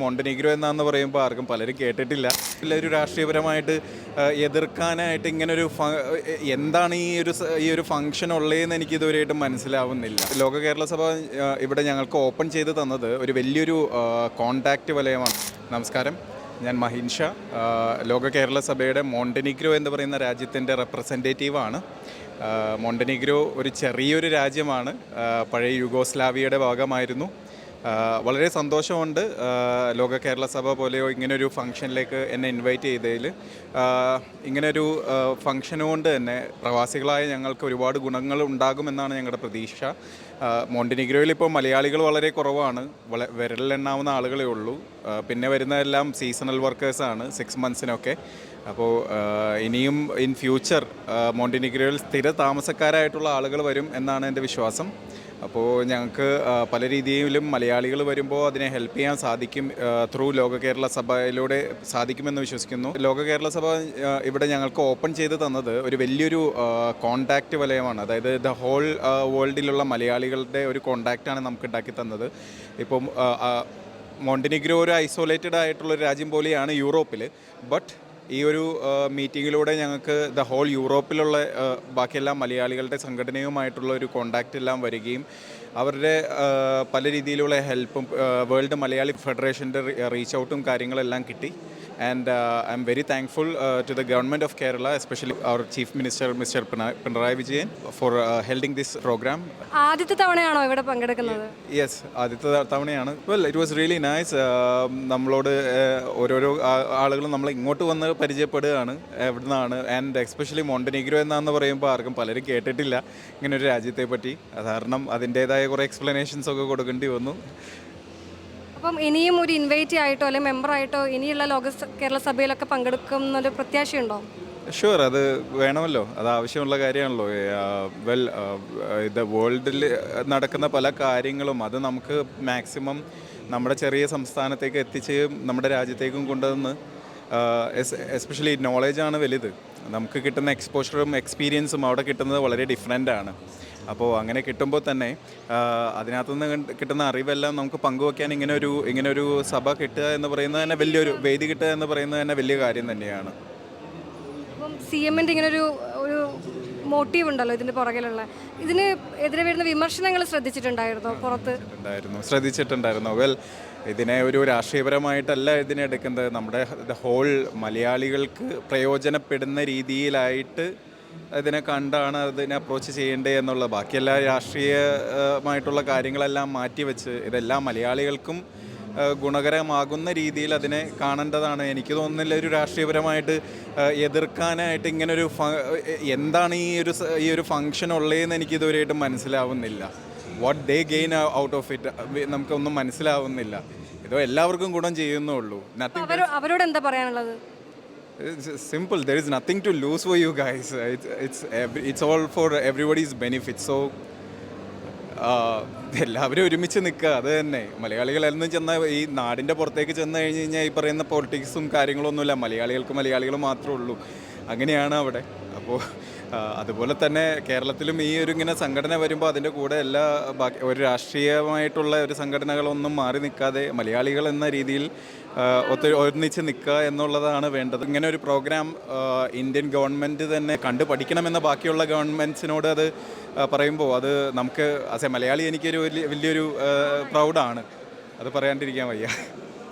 മോണ്ടനീഗ്രോ എന്നാന്ന് പറയുമ്പോൾ ആർക്കും പലരും കേട്ടിട്ടില്ല. ഒരു രാഷ്ട്രീയപരമായിട്ട് എതിർക്കാനായിട്ട് ഇങ്ങനൊരു എന്താണ് ഈ ഒരു ഫംഗ്ഷൻ ഉള്ളതെന്ന് എനിക്ക് ഇതുവരെയായിട്ടും മനസ്സിലാവുന്നില്ല. ലോക കേരള സഭ ഇവിടെ ഞങ്ങൾക്ക് ഓപ്പൺ ചെയ്ത് തന്നത് ഒരു വലിയൊരു കോണ്ടാക്റ്റ് വലയമാണ്. നമസ്കാരം, ഞാൻ മഹിൻ ഷാ, ലോക കേരള സഭയുടെ മോണ്ടനീഗ്രോ എന്ന് പറയുന്ന രാജ്യത്തിൻ്റെ റെപ്രസെൻറ്റേറ്റീവാണ്. മോണ്ടനീഗ്രോ ഒരു ചെറിയൊരു രാജ്യമാണ്, പഴയ യുഗോസ്ലാവിയയുടെ ഭാഗമായിരുന്നു. വളരെ സന്തോഷമുണ്ട് ലോക കേരള സഭ പോലെയോ ഇങ്ങനൊരു ഫംഗ്ഷനിലേക്ക് എന്നെ ഇൻവൈറ്റ് ചെയ്തതിൽ. ഇങ്ങനൊരു ഫംഗ്ഷൻ കൊണ്ട് തന്നെ പ്രവാസികളായ ഞങ്ങൾക്ക് ഒരുപാട് ഗുണങ്ങൾ ഉണ്ടാകുമെന്നാണ് ഞങ്ങളുടെ പ്രതീക്ഷ. മോണ്ടനീഗ്രോയിൽ ഇപ്പോൾ മലയാളികൾ വളരെ കുറവാണ്, വിരലിലെണ്ണാവുന്ന ആളുകളേ ഉള്ളൂ. പിന്നെ വരുന്നതെല്ലാം സീസണൽ വർക്കേഴ്സാണ്, 6 മന്ത്സിനൊക്കെ. അപ്പോൾ ഇനിയും ഇൻ ഫ്യൂച്ചർ മോണ്ടനീഗ്രോയിൽ സ്ഥിര താമസക്കാരായിട്ടുള്ള ആളുകൾ വരും എന്നാണ് എൻ്റെ വിശ്വാസം. അപ്പോൾ ഞങ്ങൾക്ക് പല രീതിയിലും മലയാളികൾ വരുമ്പോൾ അതിനെ ഹെൽപ്പ് ചെയ്യാൻ സാധിക്കും, ത്രൂ ലോക കേരള സഭയിലൂടെ സാധിക്കുമെന്ന് വിശ്വസിക്കുന്നു. ലോക കേരള സഭ ഇവിടെ ഞങ്ങൾക്ക് ഓപ്പൺ ചെയ്ത് തന്നത് ഒരു വലിയൊരു കോണ്ടാക്റ്റ് വലയമാണ്. അതായത് ദ ഹോൾ വേൾഡിലുള്ള മലയാളികളുടെ ഒരു കോണ്ടാക്റ്റാണ് നമുക്ക് ഉണ്ടാക്കി തന്നത്. ഇപ്പം മോണ്ടനീഗ്രോ ഒരു ഐസൊലേറ്റഡ് ആയിട്ടുള്ളൊരു രാജ്യം പോലെയാണ് യൂറോപ്പിൽ. ബട്ട് ഈ ഒരു മീറ്റിങ്ങിലൂടെ ഞങ്ങൾക്ക് ദ ഹോൾ യൂറോപ്പിലുള്ള ബാക്കിയെല്ലാം മലയാളികളുടെ സംഘടനയുമായിട്ടുള്ള ഒരു കോണ്ടാക്റ്റ് എല്ലാം വരികയും അവരുടെ പല രീതിയിലുള്ള ഹെൽപ്പും വേൾഡ് മലയാളി ഫെഡറേഷൻ്റെ റീച്ച് ഔട്ടും കാര്യങ്ങളെല്ലാം കിട്ടി. And I'm very thankful to the government of Kerala, especially our chief minister mister Pinarayi Vijayan for helding this programme. ആദ്യത്തെ തവണയാണോ ഇവിടെ പങ്കെടുക്കുന്നത്? യെസ്, ആദ്യത്തെ തവണയാണ്. Well, it was really nice. നമ്മളോട് ഓരോരോ ആളുകളും നമ്മൾ ഇങ്ങോട്ട് വന്ന് പരിചയപ്പെടുകയാണ് എവിടെ നിന്നാണ്. ആൻഡ് എസ്പെഷ്യലി മോണ്ടനീഗ്രോ എന്നാന്ന് പറയുമ്പോൾ ആർക്കും പലരും കേട്ടിട്ടില്ല ഇങ്ങനൊരു രാജ്യത്തെ പറ്റി. കാരണം അതിൻ്റേതായ കുറേ എക്സ്പ്ലനേഷൻസ് ഒക്കെ കൊടുക്കേണ്ടി വന്നു. അപ്പം ഇനിയും ഒരു ഇൻവൈറ്റി ആയിട്ടോ അല്ലെങ്കിൽ മെമ്പറായിട്ടോ ഇനിയുള്ള ലോക കേരള സഭയിലൊക്കെ പങ്കെടുക്കുന്നൊരു പ്രത്യാശയുണ്ടോ? ഷുവർ, അത് വേണമല്ലോ, അത് ആവശ്യമുള്ള കാര്യമാണല്ലോ. വെൽ, ദ വേൾഡിൽ നടക്കുന്ന പല കാര്യങ്ങളും അത് നമുക്ക് മാക്സിമം നമ്മുടെ ചെറിയ സംസ്ഥാനത്തേക്ക് എത്തിച്ച് നമ്മുടെ രാജ്യത്തേക്കും കൊണ്ടുവന്ന്, എസ്പെഷ്യലി നോളേജാണ് വലുത്. നമുക്ക് കിട്ടുന്ന എക്സ്പോഷറും എക്സ്പീരിയൻസും അവിടെ കിട്ടുന്നത് വളരെ ഡിഫറെൻ്റാണ്. അപ്പോൾ അങ്ങനെ കിട്ടുമ്പോൾ തന്നെ അതിനകത്തുനിന്ന് കിട്ടുന്ന അറിവെല്ലാം നമുക്ക് പങ്കുവയ്ക്കാൻ ഇങ്ങനൊരു സഭ കിട്ടുക എന്ന് പറയുന്നത് തന്നെ വലിയൊരു വേദി കിട്ടുക എന്ന് പറയുന്നത് തന്നെ വലിയ കാര്യം തന്നെയാണ്. അപ്പം CMൻ്റെ ഇങ്ങനൊരു മോട്ടീവ് ഉണ്ടല്ലോ ഇതിൻ്റെ പുറകിലുള്ള, ഇതിന് എതിരെ വരുന്ന വിമർശനങ്ങൾ ശ്രദ്ധിച്ചിട്ടുണ്ടായിരുന്നോ? ശ്രദ്ധിച്ചിട്ടുണ്ടായിരുന്നു. വെൽ, ഇതിനെ ഒരു രാഷ്ട്രീയപരമായിട്ടല്ല ഇതിനെ എടുക്കുന്നത്. നമ്മുടെ ഹോൾ മലയാളികൾക്ക് പ്രയോജനപ്പെടുന്ന രീതിയിലായിട്ട് ഇതിനെ കണ്ടാണ് അതിനെ അപ്രോച്ച് ചെയ്യേണ്ടത് എന്നുള്ളത്. ബാക്കിയെല്ലാ രാഷ്ട്രീയമായിട്ടുള്ള കാര്യങ്ങളെല്ലാം മാറ്റിവെച്ച് ഇതെല്ലാം മലയാളികൾക്കും ഗുണകരമാകുന്ന രീതിയിൽ അതിനെ കാണേണ്ടതാണ്. എനിക്ക് തോന്നുന്നില്ല ഒരു രാഷ്ട്രീയപരമായിട്ട് എതിർക്കാനായിട്ട് ഇങ്ങനൊരു എന്താണ് ഈ ഒരു ഫംഗ്ഷൻ ഉള്ളതെന്ന് എനിക്ക് ഇതുവരെയായിട്ടും മനസ്സിലാവുന്നില്ല. What they gain out of it നമുക്കൊന്നും മനസ്സിലാവുന്നില്ല. ഇതോ എല്ലാവർക്കും ഗുണം ചെയ്യുന്നുള്ളൂ. അവരോട് എന്താ പറയാനുള്ളത്? It's simple. There is nothing to lose for you guys. It's all for everybody's benefit. So എല്ലാവരും ഒരുമിച്ച് നിൽക്കുക, അത് തന്നെ. മലയാളികളെല്ലാം ചെന്നാൽ ഈ നാടിൻ്റെ പുറത്തേക്ക് ചെന്ന് കഴിഞ്ഞ് കഴിഞ്ഞാൽ ഈ പറയുന്ന പൊളിറ്റിക്സും കാര്യങ്ങളൊന്നുമില്ല. മലയാളികൾ മാത്രമേ ഉള്ളൂ. അങ്ങനെയാണ് അവിടെ. അപ്പോൾ അതുപോലെ തന്നെ കേരളത്തിലും ഈ ഇങ്ങനെ സംഘടന വരുമ്പോൾ അതിൻ്റെ കൂടെ ഒരു രാഷ്ട്രീയമായിട്ടുള്ള ഒരു സംഘടനകളൊന്നും മാറി നിൽക്കാതെ മലയാളികൾ എന്ന രീതിയിൽ ഒന്നിച്ച് നിൽക്കുക എന്നുള്ളതാണ് വേണ്ടത്. ഇങ്ങനെ ഒരു പ്രോഗ്രാം ഇന്ത്യൻ ഗവൺമെൻറ് തന്നെ കണ്ടു പഠിക്കണമെന്ന ബാക്കിയുള്ള ഗവൺമെൻറ്റ്സിനോട് അത് പറയുമ്പോൾ അത് നമുക്ക് ആസ് എ മലയാളി എനിക്കൊരു വലിയൊരു പ്രൗഡാണ്. അത് പറയാണ്ടിരിക്കാൻ വയ്യ.